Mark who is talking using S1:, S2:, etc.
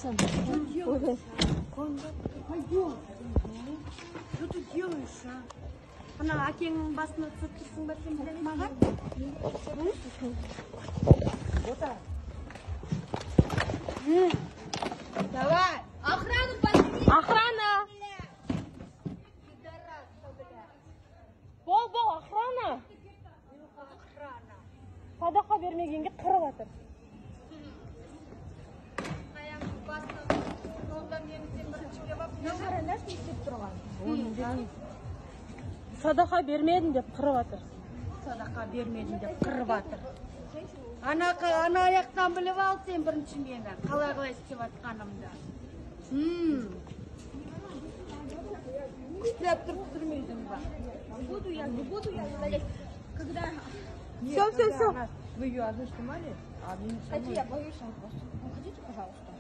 S1: сам.
S2: Пойдем. Что ты делаешь, а? Ана акеңнің басына түсіп тұрсың ба сен білемін маған? Давай.
S1: Охрану подними. Охрана. Бол, охрана. Садақа бермегенге қырып атыр.
S2: Аяғыңның басына жолда мені сен бірінші келіп алып,
S1: Не істеп тұрған? Садақа бермедім деп қырып атыр.
S2: Садақа бермедім деп қырып атыр. Ана аяқтан біліп ал сен бірінші мені. Қалай істеп атқанымды. Күтіліп тұрып тұрмайсың ба?
S1: Не буду я стоять. Когда...
S2: Все. Вы ее одну снимали?
S1: Хотите, я боюсь вас. Уходите, пожалуйста.